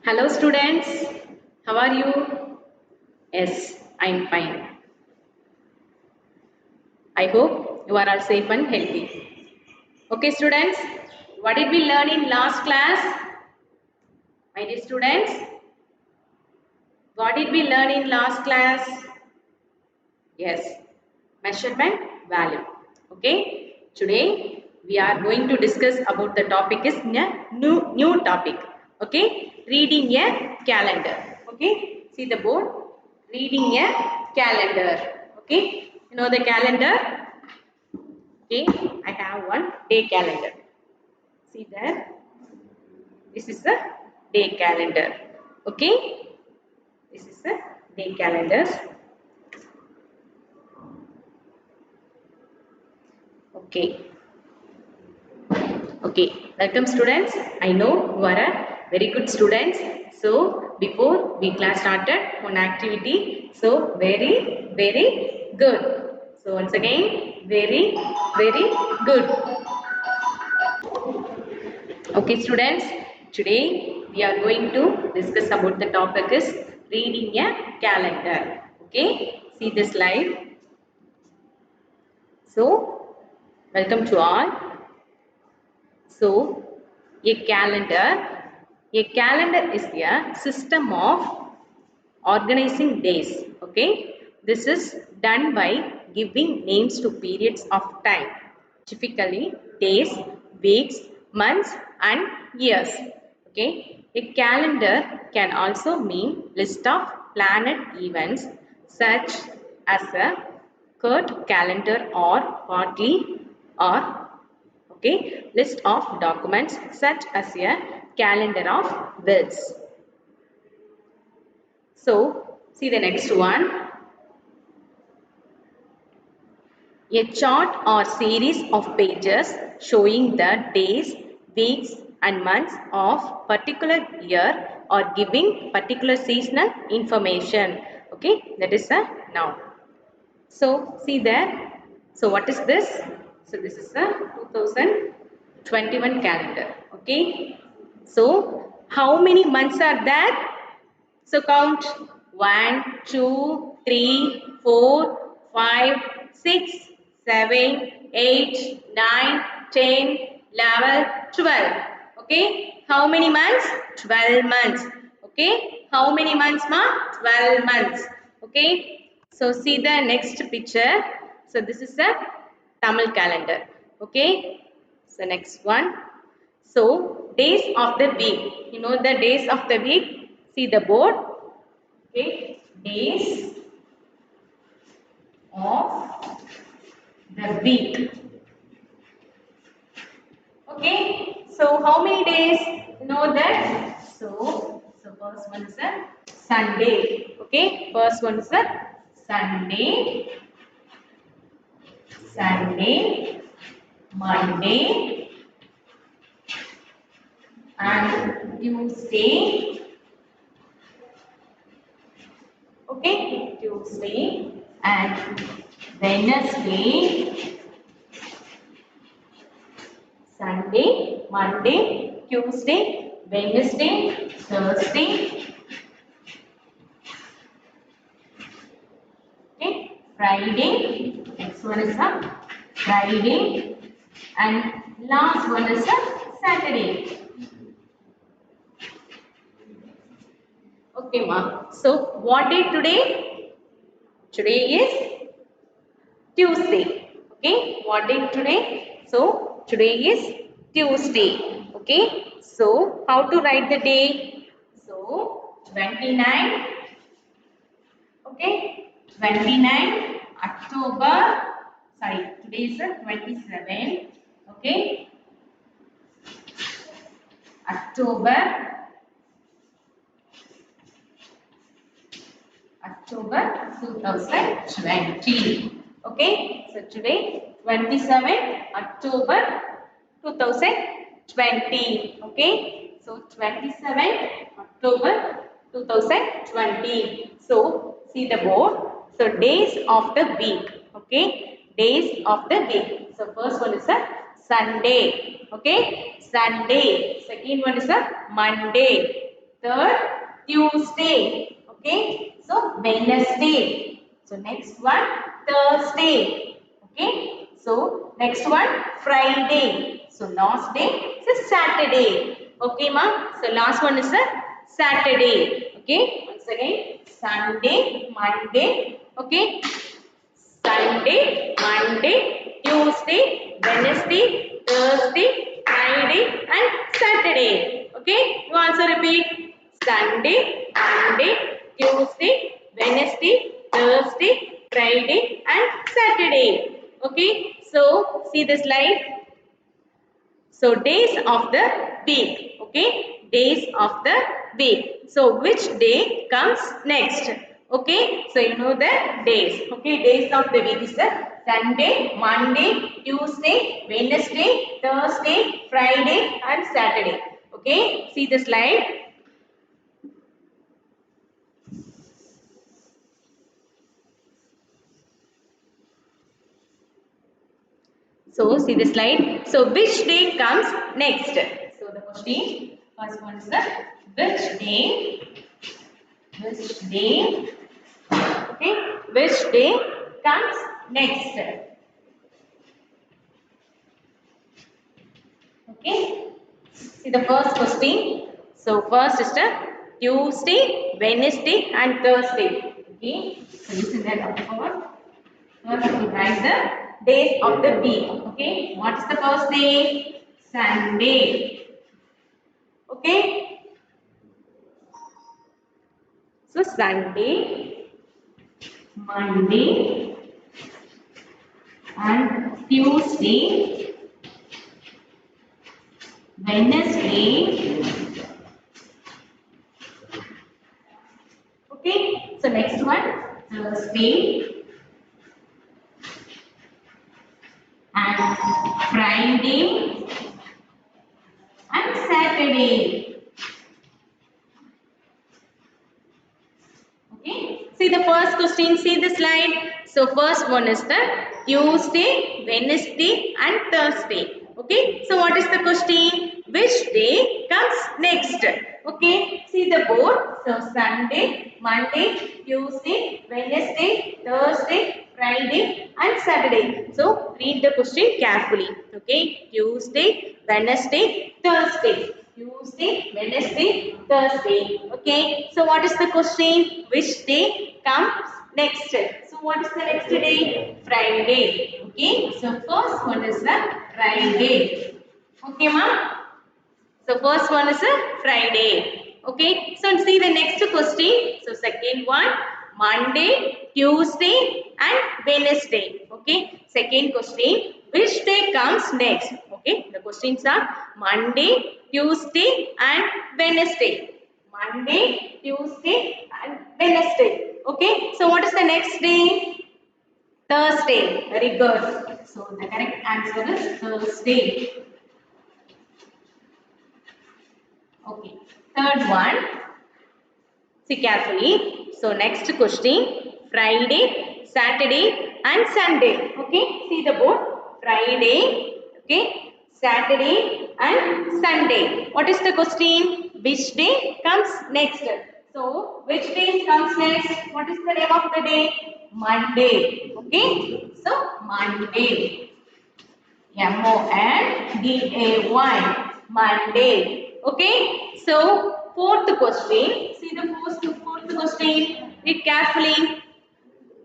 Hello students, how are you? Yes, I'm fine. I hope you are all safe and healthy. Okay students, what did we learn in last class? My dear students, what did we learn in last class? Yes, measurement value. Okay, today we are going to discuss about the topic is new topic. Okay, reading a calendar. Okay, see the board. Reading a calendar. Okay, you know the calendar. Okay, I have one day calendar. See there. This is a day calendar. Okay, this is a day calendar. Okay. Okay, welcome students. I know you are a very good students. So before we class started one activity. So very good. So once again very good. Okay students, today we are going to discuss about the topic is reading a calendar. Okay, see the slide. So welcome to all. So, a calendar is a system of organizing days. Okay, this is done by giving names to periods of time, typically days, weeks, months, and years. Okay, a calendar can also mean list of planned events such as a current calendar or partly or okay, list of documents such as a calendar of bills. So, see the next one. A chart or series of pages showing the days, weeks and months of particular year or giving particular seasonal information. Okay, that is a noun. So, see there. So, what is this? So, this is a 2021 calendar. Okay. So, how many months are there? So, count 1, 2, 3, 4, 5, 6, 7, 8, 9, 10, 11, 12. Okay. How many months? 12 months. Okay. How many months, ma? 12 months. Okay. So, see the next picture. So, this is a Tamil calendar. Okay. So, next one. So, days of the week. You know the days of the week? See the board. Okay. Days of the week. Okay. So, how many days? You know that? So first one is a Sunday. Okay. First one is a Sunday. Sunday. Monday. And Tuesday. Okay, Tuesday and Wednesday, Sunday, Monday, Tuesday, Wednesday, Thursday, okay, Friday, next one is a Friday and last one is a Saturday. Okay, ma. So, what day today? Today is Tuesday. Okay, what day today? So, today is Tuesday. Okay, so how to write the day? So, 29. Okay, 29 October. Sorry, today is the 27. Okay, October. October 2020. Okay, so today 27 October 2020. Okay, so 27 October 2020. So see the board. So days of the week. Okay, days of the week. So first one is a Sunday. Okay, Sunday. Second one is a Monday. Third, Tuesday. Okay. So Wednesday. So next one, Thursday. Okay. So next one, Friday. So last day is a Saturday. Okay, ma. So last one is a Saturday. Okay. Once again, Sunday, Monday. Okay. Sunday, Monday, Tuesday, Wednesday, Thursday, Friday and Saturday. Okay, you also repeat Sunday, Monday, Tuesday, Wednesday, Thursday, Friday and Saturday. Okay, so see the slide. So days of the week. Okay. Days of the week. So which day comes next? Okay. So you know the days. Okay. Days of the week is the Sunday, Monday, Tuesday, Wednesday, Thursday, Friday and Saturday. Okay. See the slide. So see the slide. So which day comes next? So the question first one is the which day, okay, which day comes next? Okay, see the first question. So first is the Tuesday, Wednesday and Thursday. Okay, so listen that up forward. First we write the days of the week. Okay, what is the first day? Sunday. Okay, so Sunday, Monday and Tuesday, Wednesday. Okay, so next one, Thursday and Friday and Saturday. Okay, see the first question, see the slide. So first one is the Tuesday, Wednesday and Thursday. Okay, so what is the question? Which day comes next? Okay, see the board. So Sunday, Monday, Tuesday, Wednesday, Thursday, Friday and Saturday. So read the question carefully. Okay, Tuesday, Wednesday, Thursday. Tuesday, Wednesday, Thursday. Okay. So what is the question? Which day comes next? So what is the next day? Friday. Okay. So first one is the Friday. Okay, ma'am. So first one is a Friday. Okay. So see the next question. So second one, Monday, Tuesday and Wednesday. Okay. Second question, which day comes next? Okay. The questions are Monday, Tuesday and Wednesday. Monday, Tuesday and Wednesday. Okay. So what is the next day? Thursday. Very good. So the correct answer is Thursday. Okay. Third one. See carefully. So next question. Friday, Saturday and Sunday. Okay. See the board. Friday. Okay. Saturday and Sunday. What is the question? Which day comes next? So which day comes next? What is the name of the day? Monday. Okay. So Monday. Monday. Monday. Okay. So fourth question. See the fourth question. Read carefully.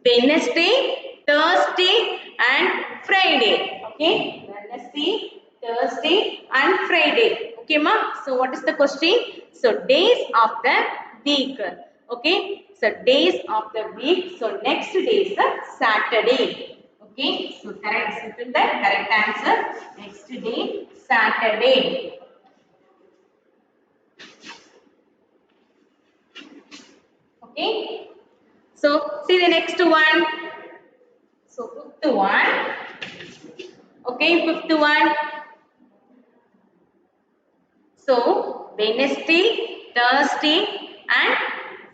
Wednesday, Thursday and Friday. Okay. Wednesday, Thursday and Friday. Okay, ma. So what is the question? So days of the week. Okay. So days of the week. So next day is the Saturday. Okay. So correct. Simple the correct answer. Next day, Saturday. Okay. So see the next one. So fifth one. Okay, fifth one. So Wednesday, Thursday and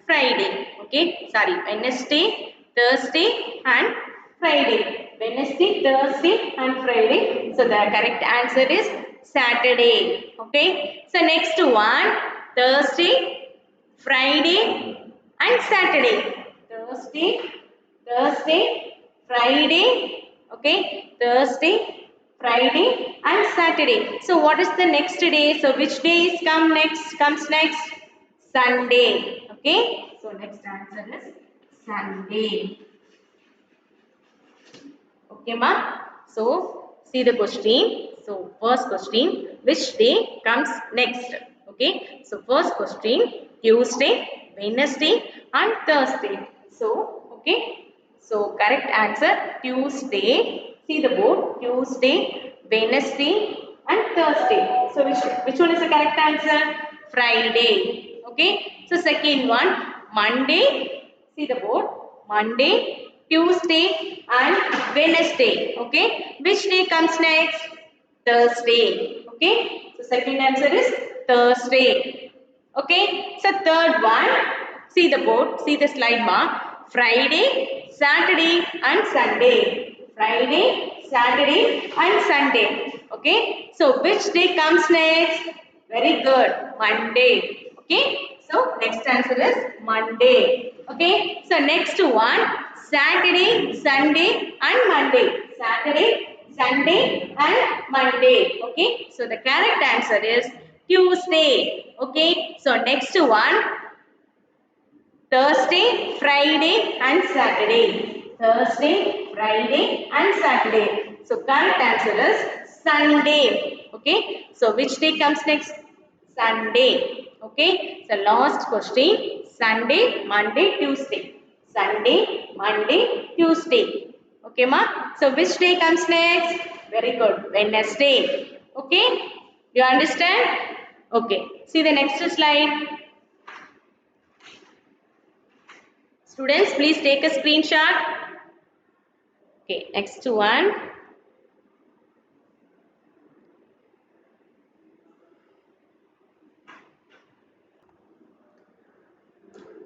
Friday. Okay, sorry, Wednesday, Thursday and Friday. Wednesday, Thursday and Friday. So the correct answer is Saturday. Okay, so next one, Thursday, Friday and Saturday. Thursday, Friday, okay, Thursday, Friday and Saturday. So what is the next day? So which days comes next? Sunday, okay. So next answer is Sunday. Okay, ma. So see the question. So first question, which day comes next? Okay. So first question, Tuesday, Wednesday and Thursday. So okay. So correct answer Tuesday. See the board. Tuesday, Wednesday and Thursday. So which one is the correct answer? Friday. Okay. So second one, Monday. See the board. Monday, Tuesday and Wednesday. Okay. Which day comes next? Thursday. Okay. So second answer is Thursday. Okay. So third one. See the board. See the slide mark. Friday, Saturday and Sunday. Friday, Saturday and Sunday. Okay. So which day comes next? Very good. Monday. Okay. So next answer is Monday. Okay. So next one, Saturday, Sunday and Monday. Saturday, Sunday and Monday. Okay. So the correct answer is Tuesday. Okay. So next one, Thursday, Friday and Saturday. Thursday, Friday and Saturday. So correct answer is Sunday. Okay. So which day comes next? Sunday. Okay. So last question. Sunday, Monday, Tuesday. Sunday, Monday, Tuesday. Okay, ma. So which day comes next? Very good. Wednesday. Okay. Do you understand? Okay. See the next slide. Students, please take a screenshot. Okay, next one.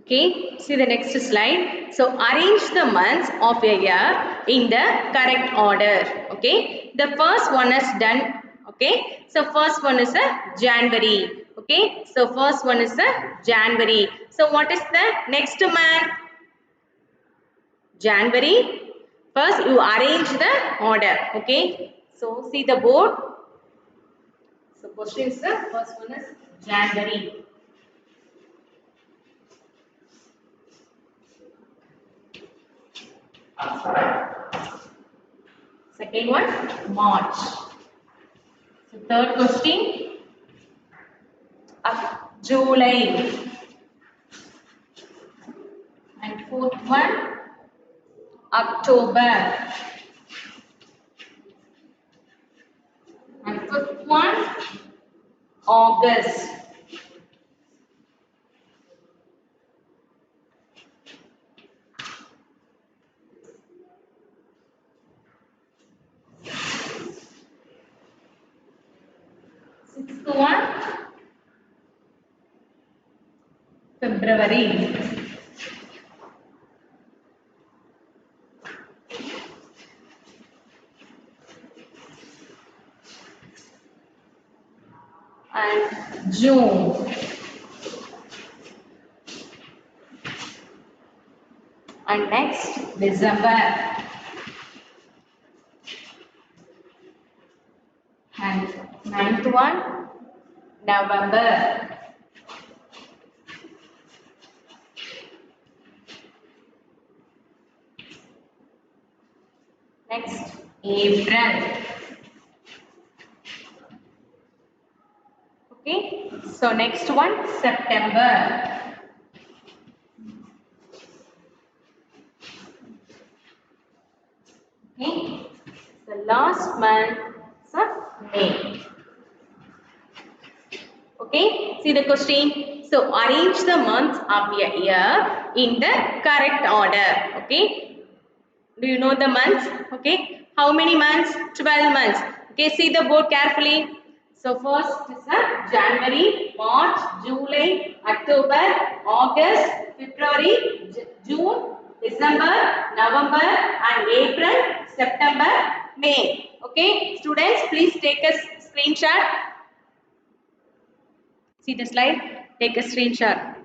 Okay, see the next slide. So, arrange the months of a year in the correct order. Okay, the first one is done. Okay, so first one is a January. Okay, so first one is a January. So, what is the next month? January. First, you arrange the order. Okay, so see the board. So question is the first one is January. Second one March. So third question July. And fourth one October. And fifth one August. Sixth one February. And June. And next December. And ninth one November. Next April. Okay, so next one September. Okay, the last month is May. Okay, see the question. So arrange the months of a year in the correct order. Okay, do you know the months? Okay, how many months? 12 months. Okay, see the board carefully. So first is January, March, July, October, August, February, June, December, November and April, September, May. Okay, students, please take a screenshot. See the slide? Take a screenshot.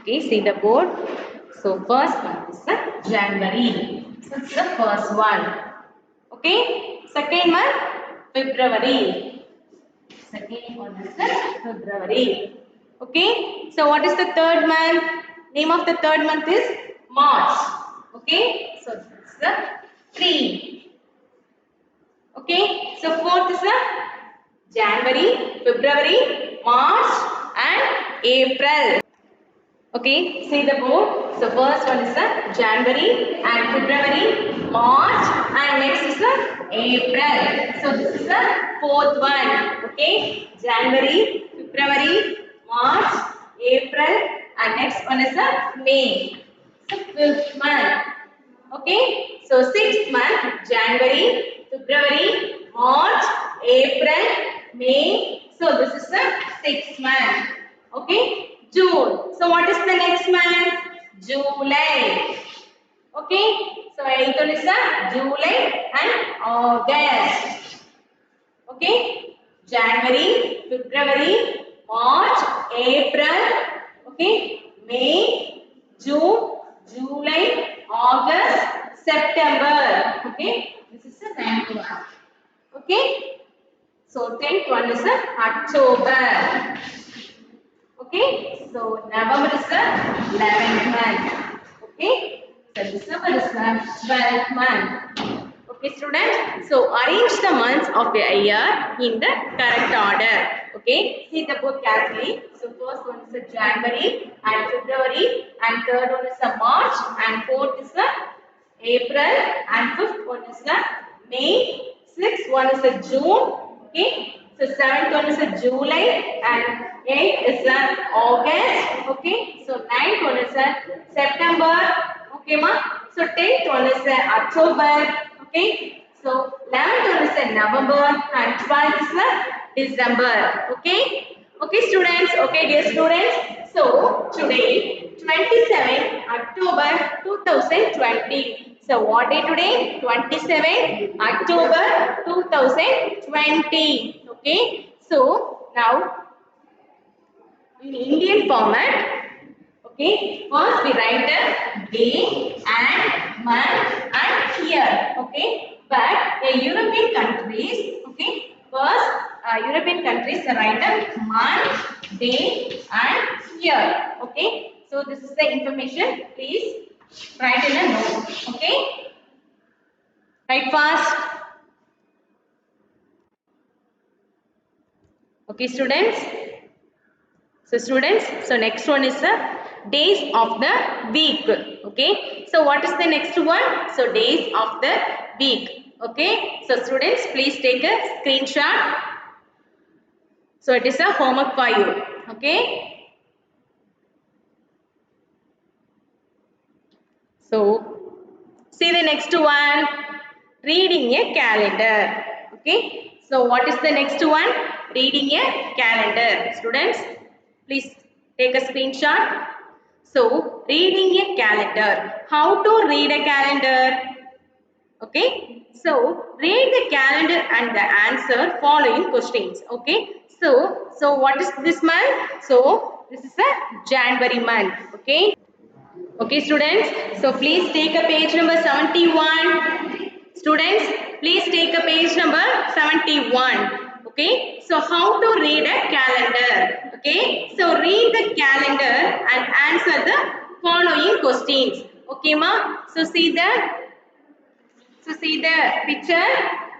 Okay, see the board. So first month is the January. So it's the first one. Okay, second month February. Second one is the February. Okay, so what is the third month? Name of the third month is March. Okay, so it's the 3. Okay, so fourth is the January, February, March and April. Okay, see the board. So first one is the January and February, March and next is the April. So this is the fourth one. Okay, January, February, March, April and next one is the May. So fifth month. Okay, so sixth month January, February, March, April, May. So this is the sixth month. Okay, June. So what is the next month? July. Okay, so eighth one is the July and August. Okay, January, February, March, April, okay, May, June, July, August, September. Okay, this is the ninth one. Okay, so 10th one is the October. Okay, so November is the 11th month. Okay, so December is the 12th month. Okay, students. So arrange the months of the year in the correct order. Okay, see the book carefully. So first one is the January and February, and third one is the March, and fourth is the April, and fifth one is the May, sixth one is the June, okay, so seventh one is the July, and eighth is the August, okay, so ninth one is the September, okay ma, so 10th one is the October, okay, so 11th one is the November, and 12th is the December, okay. Okay students, okay dear students, so today 27 October 2020. So what day today? 27 October 2020. Okay. So now in Indian format, okay, first we write the day and month and year. Okay. But in European countries, okay, first European countries they write the month, day and year. Okay. So this is the information. Please write in a note. Okay. Write fast. Okay, students. So next one is the days of the week. Okay. So what is the next one? So days of the week. Okay. So students, please take a screenshot. So it is a homework for you. Okay. So see the next one. Reading a calendar. Okay. So what is the next one? Reading a calendar. Students, please take a screenshot. So reading a calendar. How to read a calendar? Okay. So read the calendar and the answer following questions. Okay. So what is this month? So this is a January month. Okay. Okay students, so please take a page number 71. Students, please take a page number 71. Okay, so how to read a calendar? Okay, so read the calendar and answer the following questions. Okay ma, so see the picture.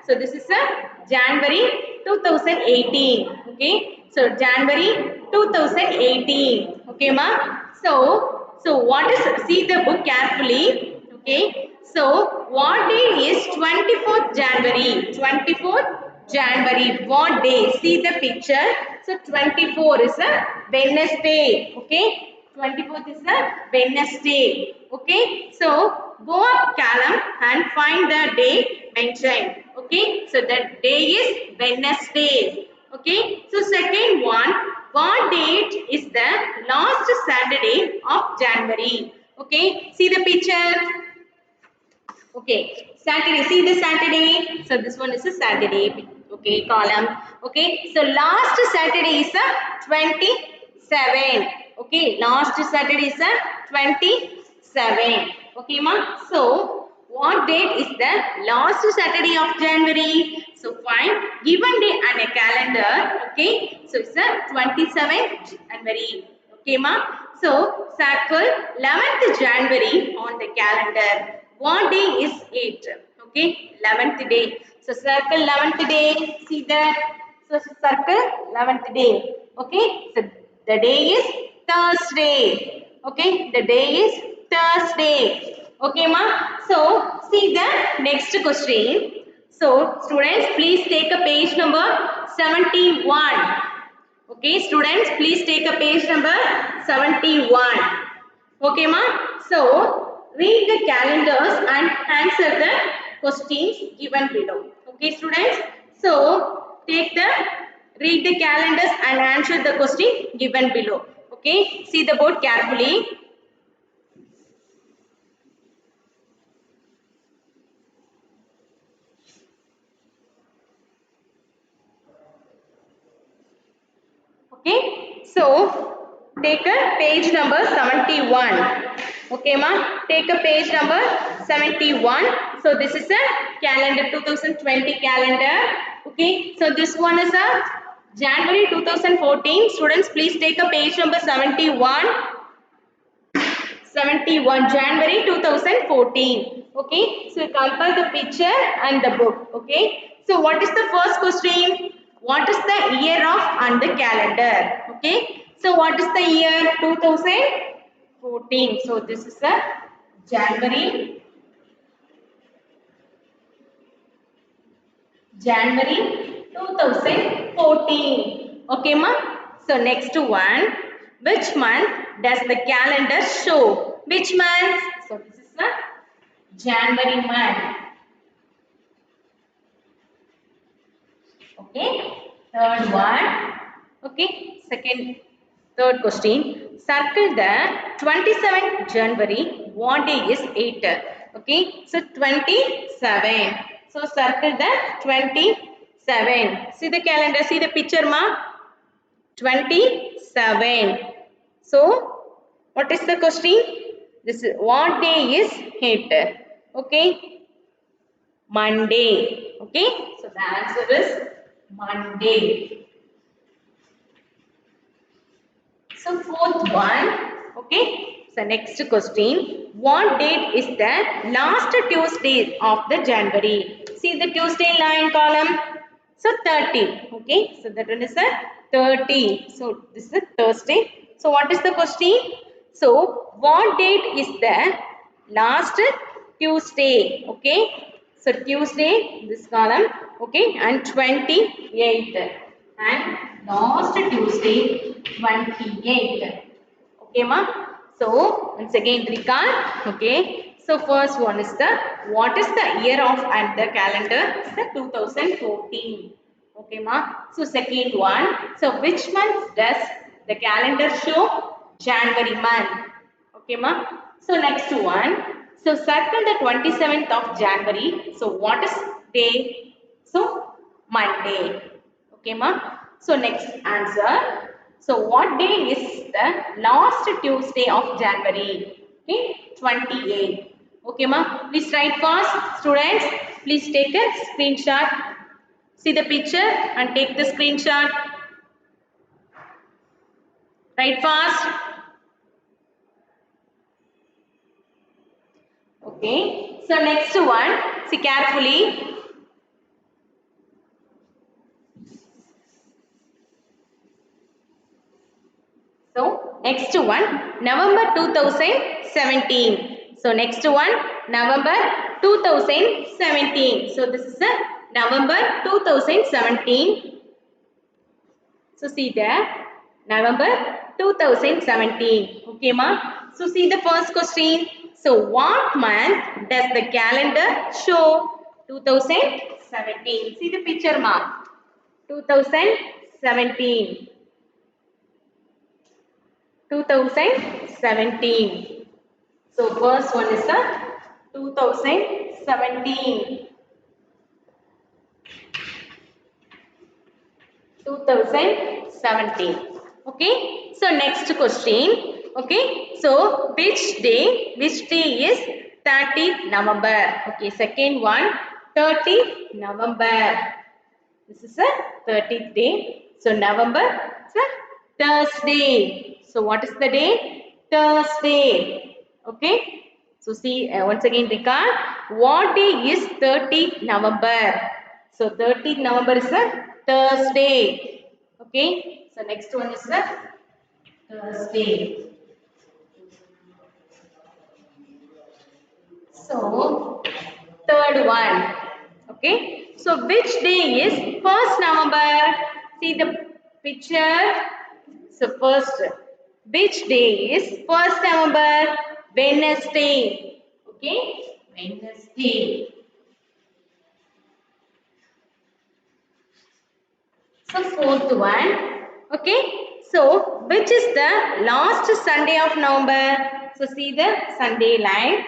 So this is a January 2018. Okay. So January 2018. Okay, ma. So what is, see the book carefully. Okay. So what day is 24th January? 24th January. What day? See the picture. So 24 is a Wednesday. Okay. 24th is a Wednesday. Okay. So go up column and find the day mentioned. Okay. So the day is Wednesday. Okay. So second one, what date is the last Saturday of January? Okay. See the picture. Okay. Saturday. See the Saturday. So this one is a Saturday. Okay. Column. Okay. So last Saturday is a 27. Okay, last Saturday is the 27. Okay, ma. So, what date is the last Saturday of January? So, find given day and a calendar. Okay, so it's the 27th January. Okay, ma. So, circle 11th January on the calendar. What day is it? Okay, 11th day. So, circle 11th day. See that? So, circle 11th day. Okay, so the day is Thursday. Okay, the day is Thursday. Okay, ma. So, see the next question. So, students, please take a page number 71. Okay, students, please take a page number 71. Okay, ma. So, read the calendars and answer the questions given below. Okay, students. So, read the calendars and answer the question given below. Okay, see the board carefully. Okay, so take a page number 71. Okay, ma, take a page number 71. So this is a calendar 2020 calendar. Okay, so this one is a January 2014. Students, please take a page number 71. 71 January 2014. Okay, so compare the picture and the book. Okay, so what is the first question? What is the year of and the calendar? Okay, so what is the year 2014? So this is a January January 2014. Okay, ma? So next one, which month does the calendar show? Which month? So this is the January month. Okay. Third one. Okay. Third question. Circle the 27th January. What day is it? Okay. So 27. So circle the 27. See the calendar. See the picture, ma. 27. So what is the question? This is what day is it? Okay. Monday. Okay. So the answer is Monday. So fourth one. Okay. So next question. What date is the last Tuesday of the January? See the Tuesday line column. So 30. Okay. So that one is a 30. So this is a Thursday. So what is the question? So what date is the last Tuesday? Okay. So Tuesday, this column, okay, and 28th, and last Tuesday, 28th. Okay, ma. So once again recall. Okay. So first one is the what is the year of and the calendar? It's the 2014. Okay, ma. So second one. So which month does the calendar show? January month. Okay, ma. So next one. So circle the 27th of January. So what is day? So Monday. Okay, ma. So next answer. So what day is the last Tuesday of January? Okay, 28. Okay, ma. Please write fast. Students, please take a screenshot. See the picture and take the screenshot. Write fast. Okay. So next one, see carefully. So next one, November 2017. So next one, November 2017. So this is a November 2017. So see there, November 2017. Okay, ma. So see the first question. So what month does the calendar show? 2017. See the picture, ma. 2017. 2017. So first one is the 2017. 2017. Okay, so next question. Okay, so which day is 30th November? Okay, second one, 30th November. This is a 30th day. So November, it's a Thursday. So what is the day? Thursday. Okay. So see once again recall. What day is 30th November? So 30th November is a Thursday. Okay. So next one is a Thursday. So third one. Okay. So which day is 1st November? See the picture. So first, which day is 1st November? Wednesday. Okay. Wednesday. So fourth one. Okay. So which is the last Sunday of November? So see the Sunday line.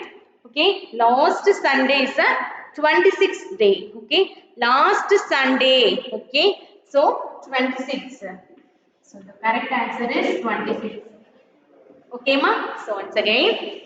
Okay. Last Sunday is a 26th day. Okay. Last Sunday. Okay. So 26. So the correct answer is 26. Okay ma. So once again.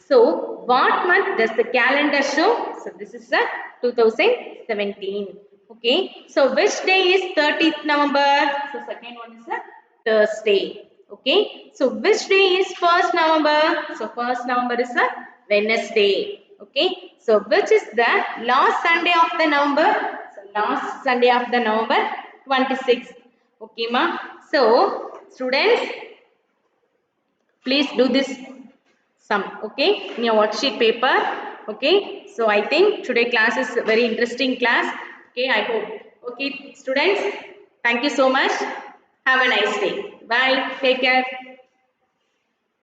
So, what month does the calendar show? So, this is a 2017. Okay. So, which day is 30th November? So, second one is a Thursday. Okay. So, which day is 1st November? So, 1st November is a Wednesday. Okay. So, which is the last Sunday of the November? So, last Sunday of the November 26th. Okay, ma. So, students, please do this sum, okay, in your worksheet paper. Okay, so I think today class is a very interesting class. Okay, I hope. Okay, students, thank you so much. Have a nice day. Bye. Take care.